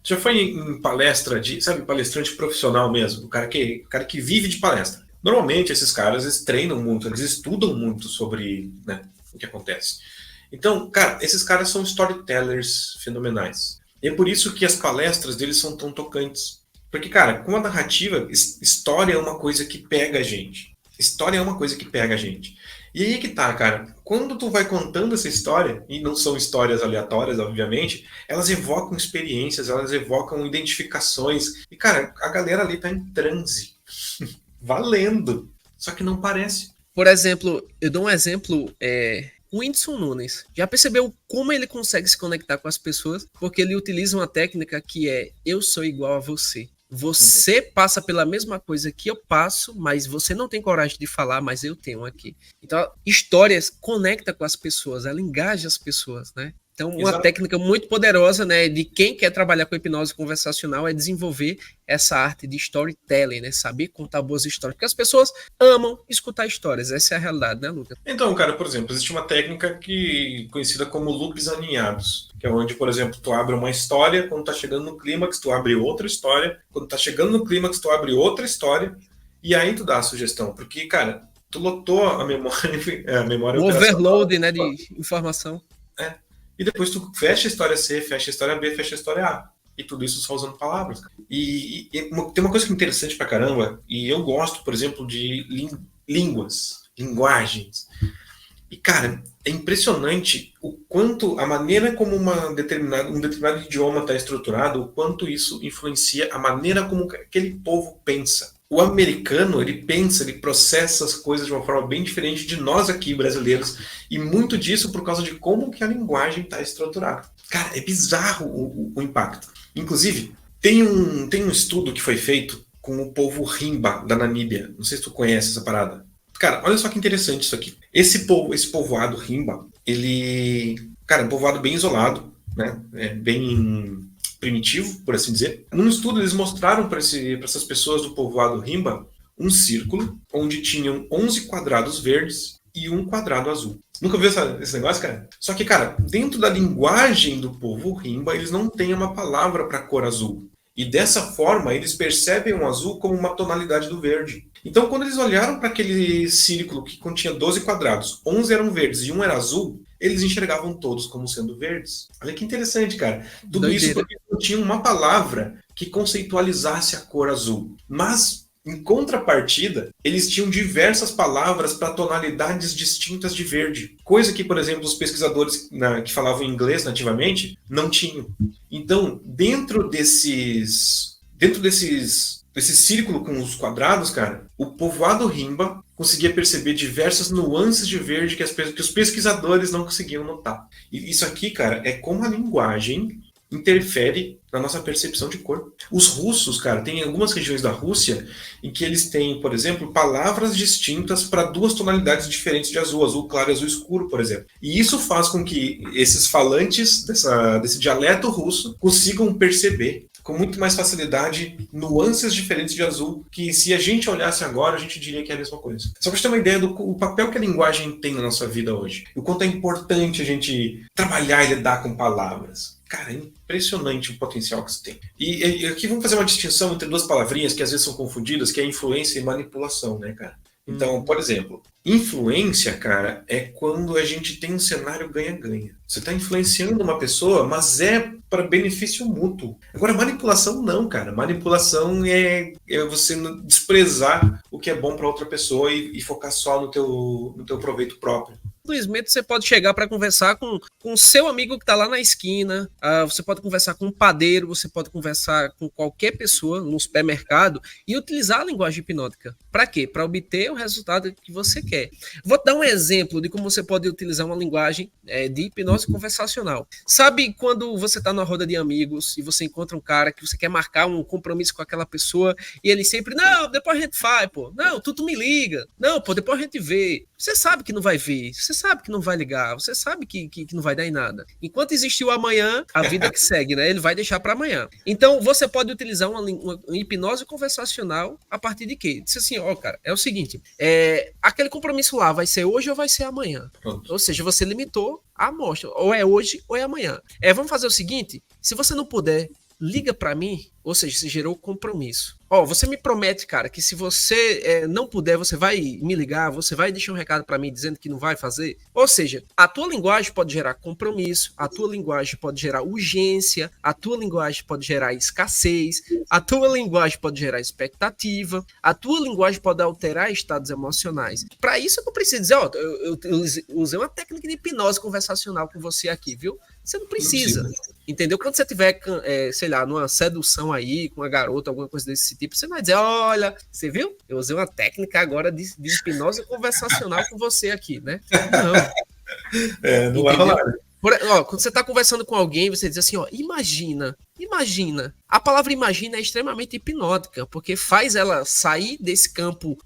Já foi em palestra de, sabe, palestrante profissional mesmo, o cara que vive de palestra. Normalmente esses caras eles treinam muito, eles estudam muito sobre, né, o que acontece. Então, cara, esses caras são storytellers fenomenais. E é por isso que as palestras deles são tão tocantes. Porque, cara, com a narrativa, história é uma coisa que pega a gente. História é uma coisa que pega a gente. E aí que tá, cara. Quando tu vai contando essa história, e não são histórias aleatórias, obviamente, elas evocam experiências, elas evocam identificações. E, cara, a galera ali tá em transe. Valendo. Só que não parece. Por exemplo, eu dou um exemplo, o Whindersson Nunes. Já percebeu como ele consegue se conectar com as pessoas? Porque ele utiliza uma técnica que é eu sou igual a você. Você passa pela mesma coisa que eu passo, mas você não tem coragem de falar, mas eu tenho aqui. Então, histórias conecta com as pessoas, ela engaja as pessoas, né? Então, uma Exato. técnica muito poderosa, né, de quem quer trabalhar com hipnose conversacional é desenvolver essa arte de storytelling, né, saber contar boas histórias, porque as pessoas amam escutar histórias, essa é a realidade, né, Lucas? Então, cara, por exemplo, existe uma técnica conhecida como loops aninhados, que é onde, por exemplo, tu abre uma história, quando tá chegando no clímax, tu abre outra história, quando tá chegando no clímax, tu abre outra história, e aí tu dá a sugestão, porque, cara, tu lotou a memória, a memória Um operacional. overload, né, de informação. É. E depois tu fecha a história C, fecha a história B, fecha a história A. E tudo isso só usando palavras. Tem uma coisa que é interessante pra caramba, e eu gosto, por exemplo, de línguas, linguagens. E, cara, é impressionante o quanto, a maneira como um determinado idioma está estruturado, o quanto isso influencia a maneira como aquele povo pensa. O americano, ele pensa, ele processa as coisas de uma forma bem diferente de nós aqui, brasileiros, e muito disso por causa de como que a linguagem está estruturada. Cara, é bizarro o impacto. Inclusive, tem um estudo que foi feito com o povo Rimba, da Namíbia. Não sei se tu conhece essa parada. Cara, olha só que interessante isso aqui. Esse povoado Rimba, ele... Cara, é um povoado bem isolado, né? É bem primitivo, por assim dizer. Num estudo, eles mostraram para essas pessoas do povoado Rimba um círculo onde tinham 11 quadrados verdes e um quadrado azul. Nunca viu esse negócio, cara? Só que, cara, dentro da linguagem do povo Rimba, eles não têm uma palavra para cor azul. E dessa forma, eles percebem o azul como uma tonalidade do verde. Então, quando eles olharam para aquele círculo que continha 12 quadrados, 11 eram verdes e um era azul, eles enxergavam todos como sendo verdes. Olha que interessante, cara. Tudo isso porque não tinha uma palavra que conceitualizasse a cor azul. Mas, em contrapartida, eles tinham diversas palavras para tonalidades distintas de verde. Coisa que, por exemplo, os pesquisadores que falavam inglês nativamente não tinham. Então, dentro desse círculo com os quadrados, cara, o povoado Rimba conseguia perceber diversas nuances de verde que os pesquisadores não conseguiam notar. E isso aqui, cara, é como a linguagem interfere na nossa percepção de cor. Os russos, cara, tem algumas regiões da Rússia em que eles têm, por exemplo, palavras distintas para duas tonalidades diferentes de azul, azul claro e azul escuro, por exemplo. E isso faz com que esses falantes desse dialeto russo consigam perceber com muito mais facilidade nuances diferentes de azul, que se a gente olhasse agora, a gente diria que é a mesma coisa. Só para você ter uma ideia do papel que a linguagem tem na nossa vida hoje. E o quanto é importante a gente trabalhar e lidar com palavras. Cara, é impressionante o potencial que isso tem. E aqui vamos fazer uma distinção entre duas palavrinhas que às vezes são confundidas, que é influência e manipulação, né, cara? Então, por exemplo, influência, cara, é quando a gente tem um cenário ganha-ganha. Você está influenciando uma pessoa, mas é para benefício mútuo. Agora, manipulação não, cara. Manipulação é você desprezar o que é bom para outra pessoa e focar só no teu proveito próprio. Simplesmente você pode chegar para conversar com o seu amigo que está lá na esquina, você pode conversar com um padeiro, você pode conversar com qualquer pessoa no supermercado e utilizar a linguagem hipnótica. Para quê? Para obter o resultado que você quer. Vou te dar um exemplo de como você pode utilizar uma linguagem de hipnose conversacional. Sabe quando você está numa roda de amigos e você encontra um cara que você quer marcar um compromisso com aquela pessoa e ele sempre, não, depois a gente faz, pô. Não, tu me liga. Não, pô, depois a gente vê. Você sabe que não vai ver, você sabe que não vai ligar, você sabe que não vai dar em nada. Enquanto existe o amanhã, a vida que segue, né? Ele vai deixar para amanhã. Então, você pode utilizar uma hipnose conversacional a partir de quê? Diz assim, ó, cara, é o seguinte, aquele compromisso lá vai ser hoje ou vai ser amanhã? Pronto. Ou seja, você limitou a amostra, ou é hoje ou é amanhã. Vamos fazer o seguinte, se você não puder liga pra mim, ou seja, se gerou compromisso. Ó, você me promete, cara, que se você não puder, você vai me ligar, você vai deixar um recado pra mim dizendo que não vai fazer? Ou seja, a tua linguagem pode gerar compromisso, a tua linguagem pode gerar urgência, a tua linguagem pode gerar escassez, a tua linguagem pode gerar expectativa, a tua linguagem pode alterar estados emocionais. Pra isso eu não preciso dizer, ó, eu usei uma técnica de hipnose conversacional com você aqui, viu? Você não precisa. Entendeu? Quando você tiver, sei lá, numa sedução aí, com uma garota, alguma coisa desse tipo, você vai dizer, olha, você viu? Eu usei uma técnica agora de hipnose conversacional com você aqui, né? Não. Não vai rolar. Quando você tá conversando com alguém, você diz assim, ó, imagina. A palavra imagina é extremamente hipnótica, porque faz ela sair desse campo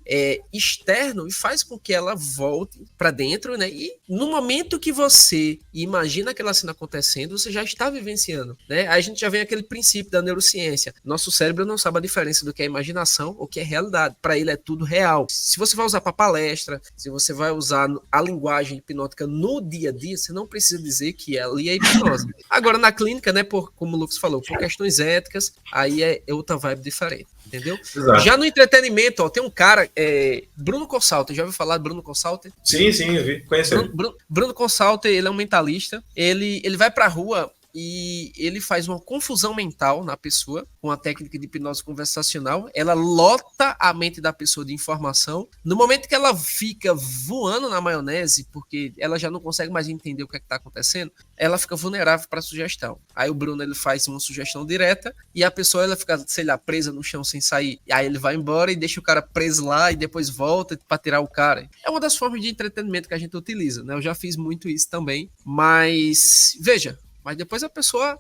externo e faz com que ela volte para dentro, né? E no momento que você imagina aquela cena acontecendo, você já está vivenciando, né? Aí a gente já vem aquele princípio da neurociência. Nosso cérebro não sabe a diferença do que é imaginação ou que é realidade. Para ele é tudo real. Se você vai usar para palestra, se você vai usar a linguagem hipnótica no dia a dia, você não precisa dizer que ali é hipnose. Agora, na clínica, né, como o Lucas falou, por questões éticas, aí é outra vibe diferente, entendeu? Exato. Já no entretenimento, ó, tem um cara, Bruno Consalter, já ouviu falar de Bruno Consalter? Sim, eu vi, conheci. Bruno Consalter, ele é um mentalista, ele vai pra rua e ele faz uma confusão mental na pessoa com a técnica de hipnose conversacional. Ela lota a mente da pessoa de informação. No momento que ela fica voando na maionese, porque ela já não consegue mais entender o que está acontecendo, ela fica vulnerável para sugestão. Aí o Bruno, ele faz uma sugestão direta e a pessoa, ela fica, sei lá, presa no chão sem sair. Aí ele vai embora e deixa o cara preso lá e depois volta para tirar o cara. É uma das formas de entretenimento que a gente utiliza, né? Eu já fiz muito isso também, mas veja, mas depois a pessoa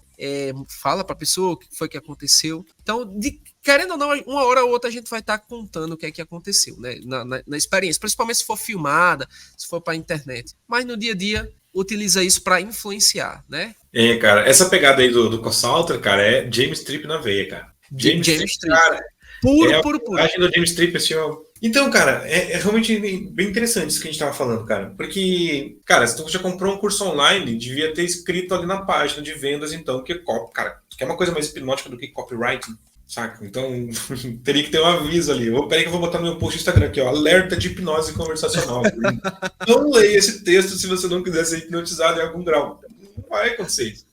fala para a pessoa o que foi que aconteceu. Então, querendo ou não, uma hora ou outra a gente vai estar contando o que é que aconteceu, né? Na experiência, principalmente se for filmada, se for para a internet. Mas no dia a dia, utiliza isso para influenciar, né? Cara, essa pegada aí do Consalter, cara, é James Tripp na veia, cara. James Tripp, cara, puro. A do James Tripp, assim, ó. Então, cara, é realmente bem interessante isso que a gente tava falando, cara. Porque, cara, se tu já comprou um curso online, devia ter escrito ali na página de vendas, então, que cara, quer uma coisa mais hipnótica do que copywriting, saca? Então, teria que ter um aviso ali. Peraí que eu vou botar no meu post do Instagram aqui, ó, alerta de hipnose conversacional. Não leia esse texto se você não quiser ser hipnotizado em algum grau. Não vai acontecer isso.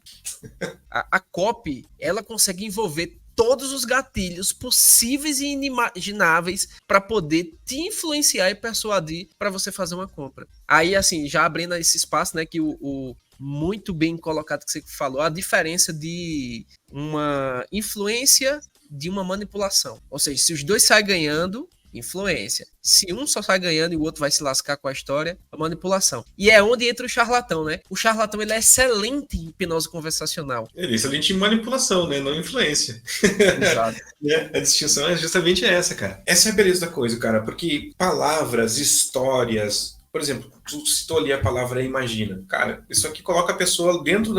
A copy, ela consegue envolver todos os gatilhos possíveis e inimagináveis para poder te influenciar e persuadir para você fazer uma compra. Aí, assim, já abrindo esse espaço, né, que o muito bem colocado que você falou, a diferença de uma influência de uma manipulação. Ou seja, se os dois saem ganhando, influência. Se um só sai ganhando e o outro vai se lascar com a história, a manipulação. E é onde entra o charlatão, né? O charlatão, ele é excelente em hipnose conversacional. Ele é excelente em manipulação, né? Não influência. Exato. A distinção é justamente essa, cara. Essa é a beleza da coisa, cara. Porque palavras, histórias... Por exemplo, tu citou ali a palavra imagina. Cara, isso aqui coloca a pessoa dentro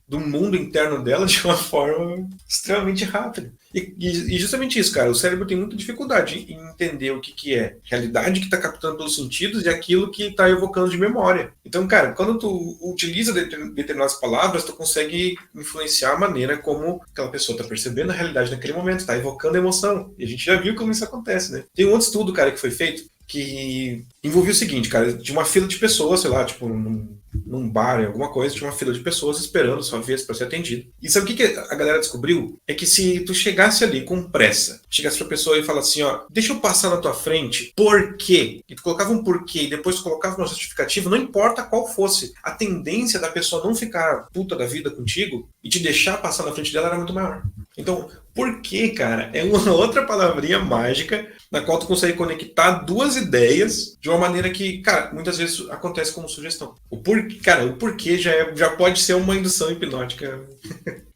do mundo interno dela de uma forma extremamente rápida. E justamente isso, cara, o cérebro tem muita dificuldade em entender o que é realidade que está captando pelos sentidos e aquilo que está evocando de memória. Então, cara, quando tu utiliza determinadas palavras, tu consegue influenciar a maneira como aquela pessoa está percebendo a realidade naquele momento, está evocando a emoção. E a gente já viu como isso acontece, né? Tem um outro estudo, cara, que foi feito que envolvia o seguinte, cara, tinha uma fila de pessoas, sei lá, tipo, num bar, alguma coisa, tinha uma fila de pessoas esperando sua vez para ser atendido. E sabe o que a galera descobriu? É que se tu chegasse ali com pressa, chegasse pra pessoa e falasse assim, ó, deixa eu passar na tua frente, por quê? E tu colocava um porquê e depois tu colocava uma justificativa, não importa qual fosse, a tendência da pessoa não ficar puta da vida contigo e te deixar passar na frente dela era muito maior. Então, por quê, cara? É uma outra palavrinha mágica na qual tu consegue conectar duas ideias de uma maneira que, cara, muitas vezes acontece como sugestão. O porquê já pode ser uma indução hipnótica.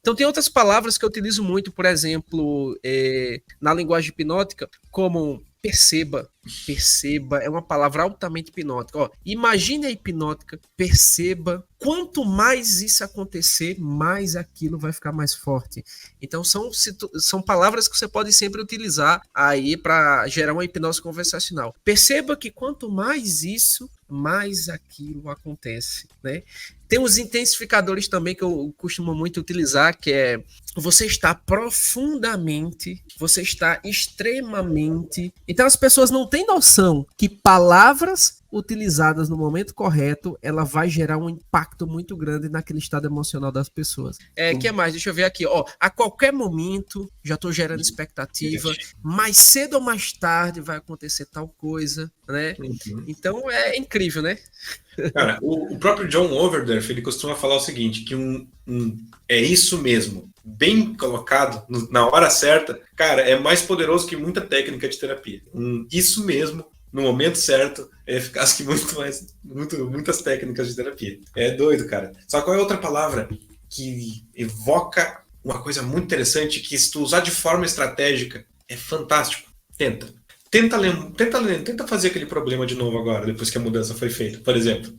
Então tem outras palavras que eu utilizo muito, por exemplo, na linguagem hipnótica, como perceba. Perceba é uma palavra altamente hipnótica. Ó, imagine a hipnótica, perceba. Quanto mais isso acontecer, mais aquilo vai ficar mais forte. Então são palavras que você pode sempre utilizar aí para gerar uma hipnose conversacional. Perceba que quanto mais isso, mais aquilo acontece, né? Tem os intensificadores também que eu costumo muito utilizar, que é você está profundamente, você está extremamente. Então as pessoas não têm noção que palavras utilizadas no momento correto, ela vai gerar um impacto muito grande naquele estado emocional das pessoas. Que mais? Deixa eu ver aqui. Ó, a qualquer momento, já estou gerando expectativa, mais cedo ou mais tarde vai acontecer tal coisa, né? Então é incrível, né? Cara, o próprio John Overdorf, ele costuma falar o seguinte, que é isso mesmo, bem colocado, na hora certa, cara, é mais poderoso que muita técnica de terapia. Isso mesmo, no momento certo, é eficaz que muitas técnicas de terapia. É doido, cara. Só qual é outra palavra que evoca uma coisa muito interessante, que se tu usar de forma estratégica, é fantástico. Tenta fazer aquele problema de novo agora, depois que a mudança foi feita. Por exemplo,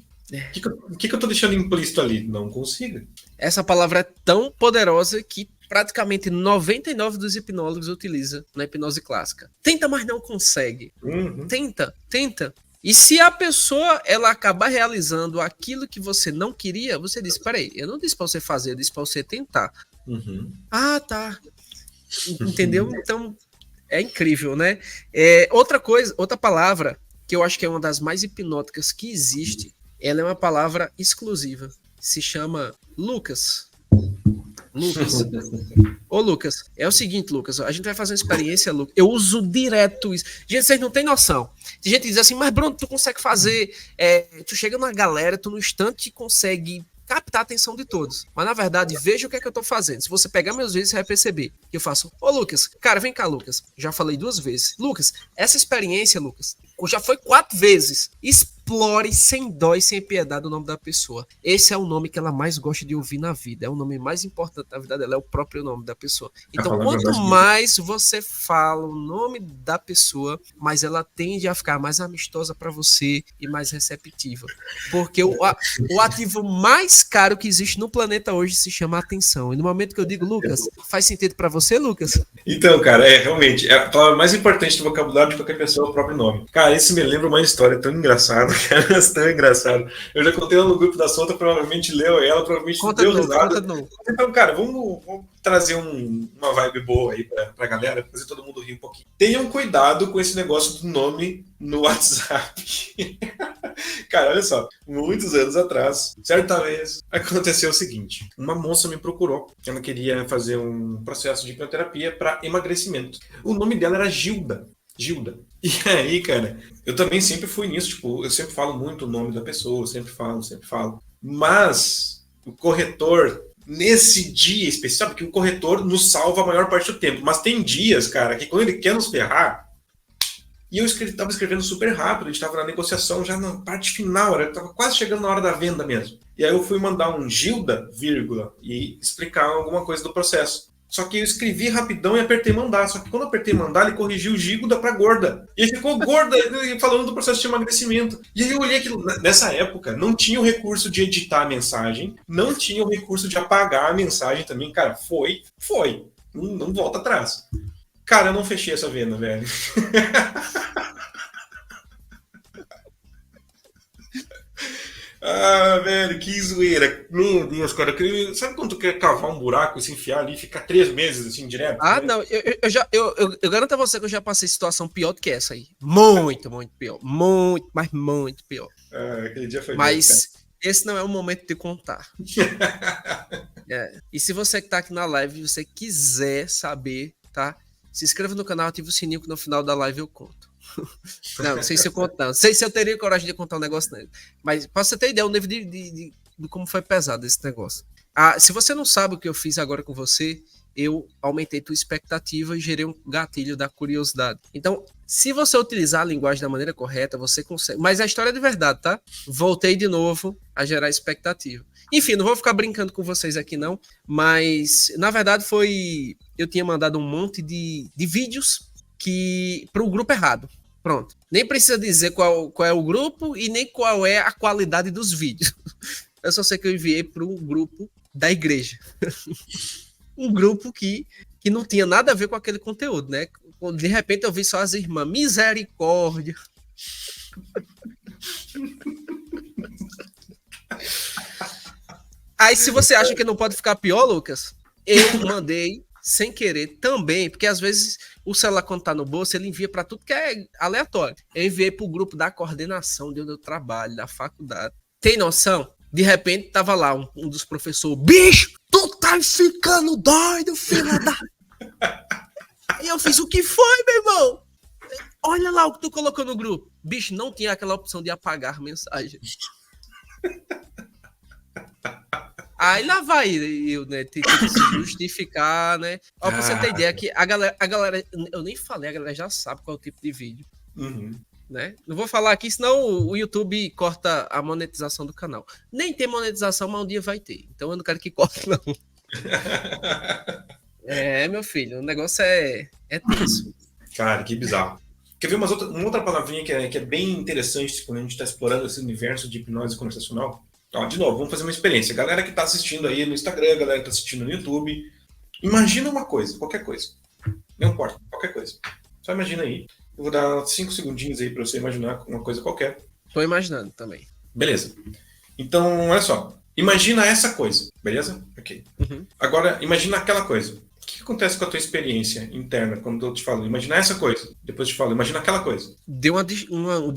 o que eu tô deixando implícito ali? Não consigo. Essa palavra é tão poderosa que praticamente 99% dos hipnólogos utiliza na hipnose clássica. Tenta, mas não consegue. Tenta. E se a pessoa ela acabar realizando aquilo que você não queria, você diz, peraí, eu não disse pra você fazer, eu disse pra você tentar. Ah, tá. Entendeu? Então, é incrível, né? Outra palavra que eu acho que é uma das mais hipnóticas que existe, ela é uma palavra exclusiva. Se chama Lucas. Ô, Lucas, é o seguinte, Lucas, a gente vai fazer uma experiência, Lucas. Eu uso direto isso. Gente, vocês não têm noção. Tem gente que diz assim, mas Bruno, tu consegue fazer. Tu chega na galera, tu no instante consegue captar a atenção de todos. Mas, na verdade, veja o que é que eu tô fazendo. Se você pegar meus vídeos, você vai perceber que eu faço, ô, Lucas, cara, vem cá, Lucas. Já falei 2 vezes. Lucas, essa experiência, Lucas, já foi 4 vezes. Explore sem dó e sem piedade o nome da pessoa. Esse é o nome que ela mais gosta de ouvir na vida. É o nome mais importante da vida dela, é o próprio nome da pessoa. Então, quanto mais você fala o nome da pessoa, mais ela tende a ficar mais amistosa para você e mais receptiva. Porque o ativo mais caro que existe no planeta hoje se chama atenção. E no momento que eu digo, Lucas, faz sentido para você, Lucas? Então, cara, realmente, a palavra mais importante do vocabulário de qualquer pessoa é o próprio nome. Cara, isso me lembra uma história tão engraçada, cara, tão engraçado. Eu já contei ela no grupo da Solta, provavelmente leu ela, provavelmente deu risada. Então, cara, vamos trazer uma vibe boa aí pra galera, fazer todo mundo rir um pouquinho. Tenham cuidado com esse negócio do nome no WhatsApp. Cara, olha só, muitos anos atrás, certa vez, aconteceu o seguinte. Uma moça me procurou, ela queria fazer um processo de hipnoterapia para emagrecimento. O nome dela era Gilda. E aí, cara, eu também sempre fui nisso, tipo, eu sempre falo muito o nome da pessoa, sempre falo. Mas o corretor, nesse dia específico, sabe que o corretor nos salva a maior parte do tempo, mas tem dias, cara, que quando ele quer nos ferrar, e eu estava escrevendo super rápido, a gente estava na negociação já na parte final, estava quase chegando na hora da venda mesmo. E aí eu fui mandar um Gilda, vírgula, e explicar alguma coisa do processo. Só que eu escrevi rapidão e apertei mandar. Só que quando eu apertei mandar, ele corrigiu Gilda para gorda. E ele ficou gorda falando do processo de emagrecimento. E aí eu olhei que nessa época não tinha o recurso de editar a mensagem, não tinha o recurso de apagar a mensagem também. Cara, foi. Não volta atrás. Cara, eu não fechei essa venda, velho. Ah, velho, que zoeira. Meu Deus, cara. Sabe quando tu quer cavar um buraco e se enfiar ali e ficar 3 meses assim direto? Ah, né? Não. Eu garanto a você que eu já passei situação pior do que essa aí. Muito pior. Muito pior. Aquele dia foi Mas bem, esse não é o momento de contar. E se você que tá aqui na live, você quiser saber, tá? Se inscreva no canal, ative o sininho que no final da live eu conto. Não sei se eu conto, não. Não sei se eu teria coragem de contar um negócio nele. Mas pra você ter ideia, o nível de como foi pesado esse negócio. Se você não sabe o que eu fiz agora com você, eu aumentei tua expectativa e gerei um gatilho da curiosidade. Então, se você utilizar a linguagem da maneira correta, você consegue. Mas a história é de verdade, tá? Voltei de novo a gerar expectativa. Enfim, não vou ficar brincando com vocês aqui, não. Mas, na verdade, eu tinha mandado um monte de vídeos para o grupo errado. Pronto. Nem precisa dizer qual é o grupo e nem qual é a qualidade dos vídeos. Eu só sei que eu enviei para um grupo da igreja. Um grupo que não tinha nada a ver com aquele conteúdo, né? De repente eu vi só as irmãs, misericórdia. Aí, se você acha que não pode ficar pior, Lucas, eu mandei sem querer também, porque às vezes o celular, quando tá no bolso, ele envia para tudo que é aleatório. Eu enviei pro grupo da coordenação de onde eu trabalho, da faculdade. Tem noção? De repente, tava lá um dos professores, bicho, tu tá ficando doido, filha da... Aí eu fiz, o que foi, meu irmão? Olha lá o que tu colocou no grupo. Bicho, não tinha aquela opção de apagar mensagem. Aí lá vai eu, né, ter que se justificar, né? Ó, pra você ter ideia que a galera, eu nem falei, a galera já sabe qual é o tipo de vídeo. Né? Não vou falar aqui, senão o YouTube corta a monetização do canal. Nem tem monetização, mas um dia vai ter. Então eu não quero que corte, não. Meu filho, o negócio é tenso. Cara, que bizarro. Quer ver uma outra palavrinha que é bem interessante quando a gente está explorando esse universo de hipnose conversacional? Ó, de novo, vamos fazer uma experiência. Galera que está assistindo aí no Instagram, galera que está assistindo no YouTube, imagina uma coisa, qualquer coisa. Não importa, qualquer coisa. Só imagina aí. Eu vou dar 5 segundinhos aí para você imaginar uma coisa qualquer. Tô imaginando também. Beleza. Então, olha só. Imagina essa coisa, beleza? Ok. Agora, imagina aquela coisa. O que acontece com a tua experiência interna quando eu te falo, imagina essa coisa? Depois eu te falo, imagina aquela coisa. Deu um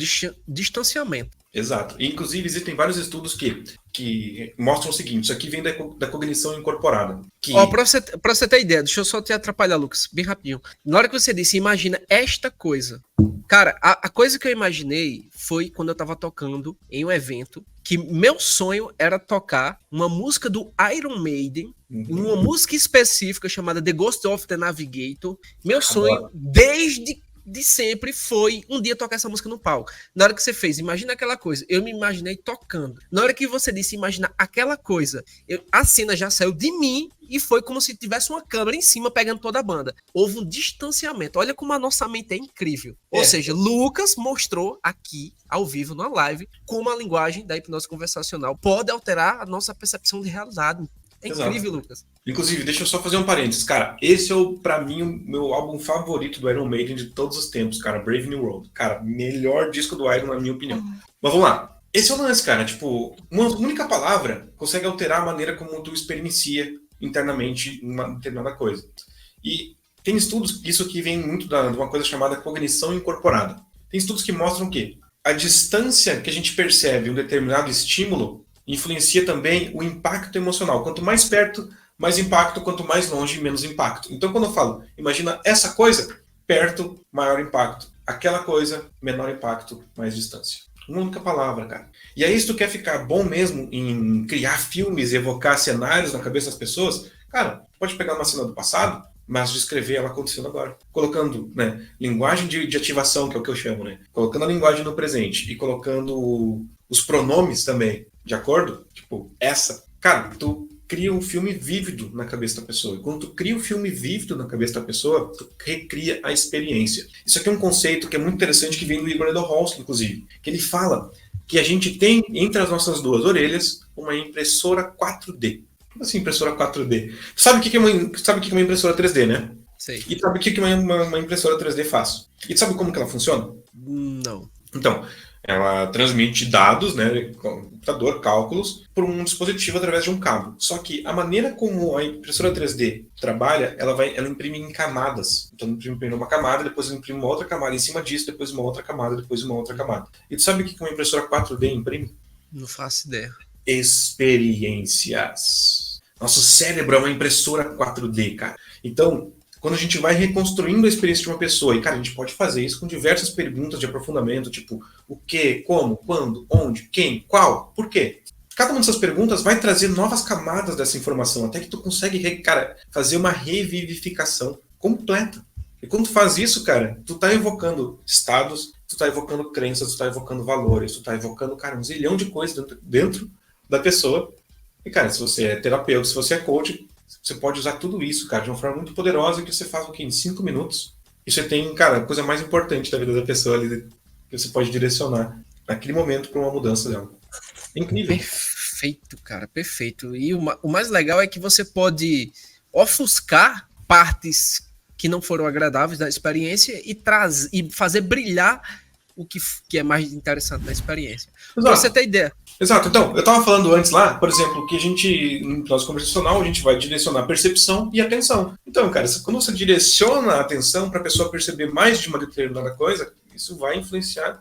distanciamento. Exato. E, inclusive, existem vários estudos que mostram o seguinte, isso aqui vem da cognição incorporada. Ó, pra você ter ideia, deixa eu só te atrapalhar, Lucas, bem rapidinho. Na hora que você disse, imagina esta coisa. Cara, a coisa que eu imaginei foi quando eu tava tocando em um evento, que meu sonho era tocar uma música do Iron Maiden, uma música específica chamada The Ghost of the Navigator. Meu sonho, desde sempre, foi um dia tocar essa música no palco. Na hora que você fez, imagina aquela coisa, eu me imaginei tocando. Na hora que você disse, imagina aquela coisa, a cena já saiu de mim e foi como se tivesse uma câmera em cima pegando toda a banda. Houve um distanciamento. Olha como a nossa mente é incrível. Ou seja, Lucas mostrou aqui, ao vivo, na live, como a linguagem da hipnose conversacional pode alterar a nossa percepção de realidade. É incrível, Lucas. Inclusive, deixa eu só fazer um parênteses. Cara, esse é, pra mim, o meu álbum favorito do Iron Maiden de todos os tempos, cara. Brave New World. Cara, melhor disco do Iron, na minha opinião. Mas vamos lá. Esse é o lance, cara. Tipo, uma única palavra consegue alterar a maneira como tu experiencia internamente uma determinada coisa. E tem estudos, isso aqui vem muito de uma coisa chamada cognição incorporada. Tem estudos que mostram que a distância que a gente percebe um determinado estímulo influencia também o impacto emocional. Quanto mais perto, mais impacto, quanto mais longe, menos impacto. Então, quando eu falo, imagina essa coisa, perto, maior impacto. Aquela coisa, menor impacto, mais distância. Uma única palavra, cara. E aí, se tu quer ficar bom mesmo em criar filmes, evocar cenários na cabeça das pessoas, cara, pode pegar uma cena do passado, mas descrever ela acontecendo agora. Colocando, né, linguagem de ativação, que é o que eu chamo, né? Colocando a linguagem no presente e colocando os pronomes também, de acordo? Tipo, essa. Cara, tu cria um filme vívido na cabeça da pessoa. E quando tu cria um filme vívido na cabeça da pessoa, tu recria a experiência. Isso aqui é um conceito que é muito interessante, que vem do Igor Nedorowski, inclusive. Que ele fala que a gente tem, entre as nossas duas orelhas, uma impressora 4D. Como assim impressora 4D? Sabe o que é uma impressora 3D, né? Sei. E sabe o que uma impressora 3D faz? E sabe como que ela funciona? Não. Então, ela transmite dados, né, computador, cálculos, por um dispositivo através de um cabo. Só que a maneira como a impressora 3D trabalha, ela imprime em camadas. Então, imprime uma camada, depois imprime uma outra camada em cima disso, depois uma outra camada, depois uma outra camada. E tu sabe o que uma impressora 4D imprime? Não faço ideia. Experiências. Nosso cérebro é uma impressora 4D, cara. Então, quando a gente vai reconstruindo a experiência de uma pessoa, e, cara, a gente pode fazer isso com diversas perguntas de aprofundamento, tipo, o que, como, quando, onde, quem, qual, por quê? Cada uma dessas perguntas vai trazer novas camadas dessa informação, até que tu consegue, cara, fazer uma revivificação completa. E quando tu faz isso, cara, tu tá evocando estados, tu tá evocando crenças, tu tá evocando valores, tu tá evocando, cara, um zilhão de coisas dentro da pessoa. E, cara, se você é terapeuta, se você é coach, você pode usar tudo isso, cara, de uma forma muito poderosa, que você faz o quê? Em 5 minutos. E você tem, cara, a coisa mais importante da vida da pessoa ali, que você pode direcionar naquele momento para uma mudança dela. É incrível. Perfeito, cara, perfeito. E o mais legal é que você pode ofuscar partes que não foram agradáveis da experiência e fazer brilhar o que é mais interessante na experiência. Exato. Pra você ter ideia. Exato. Então, eu estava falando antes lá, por exemplo, que a gente, no hipnose conversacional, a gente vai direcionar percepção e atenção. Então, cara, quando você direciona a atenção para a pessoa perceber mais de uma determinada coisa, isso vai influenciar